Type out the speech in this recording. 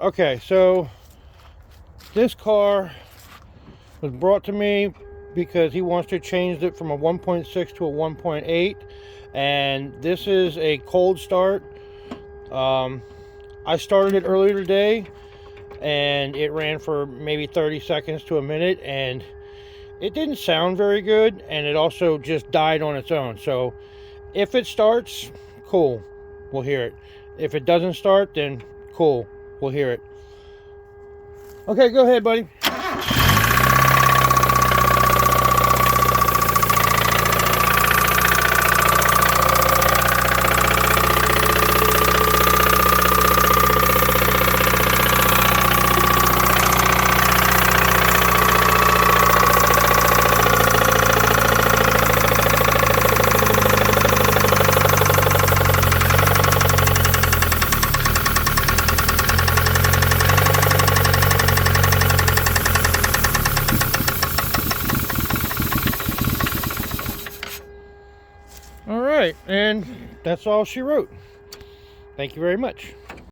Okay, so this car was brought to me because he wants to change it from a 1.6 to a 1.8, and this is a cold start. I started it earlier today and it ran for maybe 30 seconds to a minute, and it didn't sound very good, and it also just died on its own. So if it starts, cool, we'll hear it. If it doesn't start, then cool, we'll hear it. Okay, go ahead, buddy. All right, and that's all she wrote. Thank you very much.